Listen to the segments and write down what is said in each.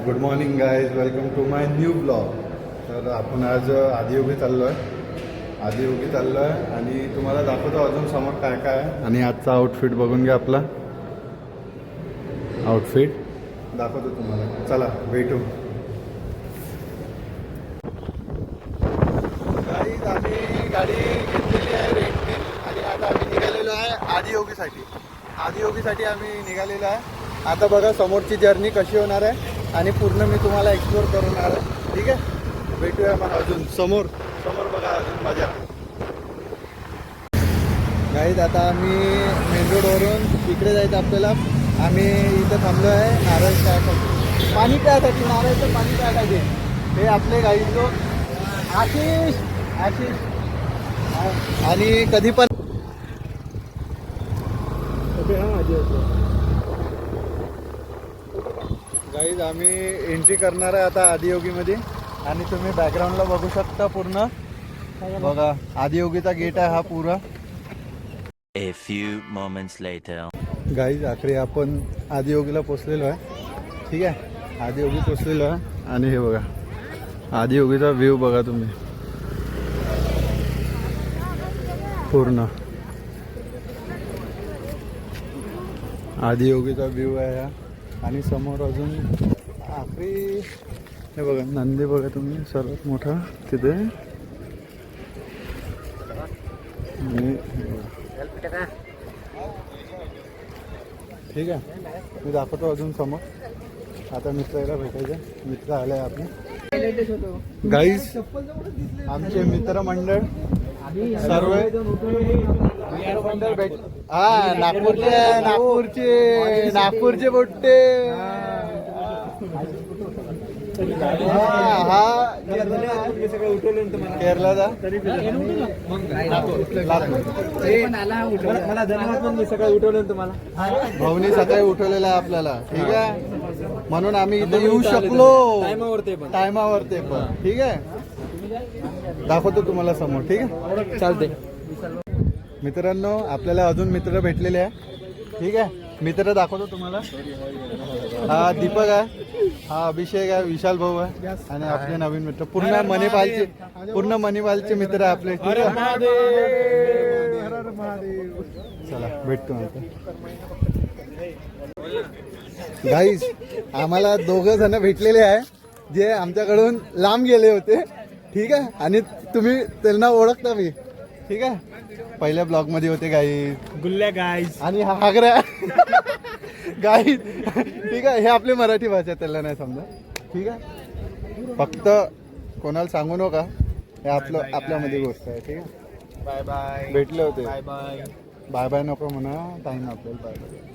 Good morning guys, welcome to my new blog. तर आपण आज आदियोगी चाललो आहे आणि तुम्हाला दाखवतो अजून समोर काय काय आहे. आणि आजचा आउटफिट बघून घ्या, आपला आउटफिट दाखवतो तुम्हाला. चला भेटू. गाईज आम्ही गाडी घेतलेली आहे रेंटने आणि आता आम्ही निघालेलो आहे आदियोगीसाठी आम्ही निघालेलो आहे. आता बघा समोरची जर्नी कशी होणार आहे आणि पूर्ण मी तुम्हाला एक्सप्लोर करणार आहे. ठीक आहे, भेटूया मग अजून समोर बघा अजून मजा. गाईज आता आम्ही मेन रोडवरून इकडे जायचं आपल्याला. आम्ही इथं थांबलो आहे नारळ प्यायसाठी, पाणी प्यायसाठी, नारळचं पाणी प्यायसाठी. हे आपले गाईज लोक आशिष आणि कधी पण गाईज आम्ही एंट्री करणार आहे आता आदियोगीमध्ये. आणि तुम्ही बॅकग्राऊंडला बघू शकता, पूर्ण बघा आदियोगीचा गेट आहे हा पुरा. A few moments later. Guys आखरी आपण आदियोगीला पोचलेलो आहे. ठीक आहे, आदियोगी पोचलेलो आहे आणि हे बघा आदियोगीचा व्ह्यू बघा तुम्ही पूर्ण. आदियोगीचा व्ह्यू आहे हा. आणि समोर अजून आखरी हे बघा नंदी बघा तुम्ही, सर्वात मोठा तिथे. ठीक आहे, मी दाखवतो अजून समोर. आता मित्राला भेटायचं, मित्र आले आपले. गाईज आमचे मित्रमंडळ सर्व भेट. हा नागपूरचे बोट्टे. हा केरळचा भाऊनी सकाळी उठवलेला आहे आपल्याला. ठीक आहे, म्हणून आम्ही इथे येऊ शकलो टायमावर ते पण. ठीक आहे, दाखवतो तुम्हाला समोर. ठीक आहे, चालते. मित्रांनो आपल्याला अजून मित्र भेटलेले आहे. ठीक आहे, मित्र दाखवतो तुम्हाला. हा दीपक आहे, हा अभिषेक आहे, विशाल भाऊ आहे आणि आपले नवीन मित्र पूर्ण मणिपालचे मित्र आहे आपले. चला भेटतो आता. गाईज आम्हाला 2 जण भेटलेले आहे जे आमच्याकडून लांब गेले होते. ठीक आहे, आणि तुम्ही त्यांना ओळखता मी. ठीक आहे, पहिल्या ब्लॉग मध्ये होते गाईज, गुल्ल्या गाईज आणि हागऱ्या गाईज. ठीक आहे, हे आपली मराठी भाषा, त्याला नाही समजा. ठीक आहे, फक्त कोणाला सांगू नका, हे आपल्यामध्ये गोष्ट आहे. ठीक आहे, बाय बाय. भेटले होते. Bye bye. बाय बाय नको म्हणा, टाईम आपल्याला. Bye bye.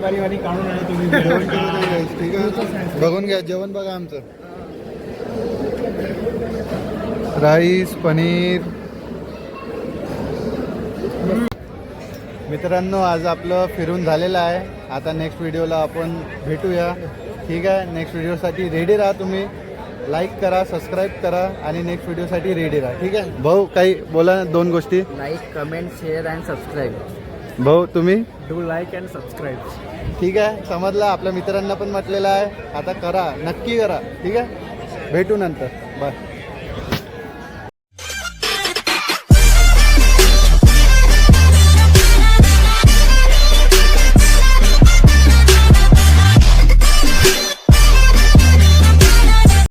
पाणी काढून आणि तुम्ही जेवण करून. ठीक आहे, बघून घ्या जेवण बघा आमचं. राईस, पनीर. मित्रांनो आज आपलं फिरून झालेलं आहे. आता नेक्स्ट व्हिडिओला आपण भेटूया. ठीक आहे, नेक्स्ट व्हिडिओसाठी रेडी राहा. तुम्ही लाईक करा, सबस्क्राईब करा आणि नेक्स्ट व्हिडिओसाठी रेडी राहा. ठीक आहे भाऊ, काही बोला 2 गोष्टी. Like, comment, share and subscribe. भाऊ तुम्ही. Do like and subscribe. ठीक आहे, समजलं. आपल्या मित्रांना पण म्हटलेलं आहे, आता करा, नक्की करा. ठीक आहे, भेटू नंतर. बाय.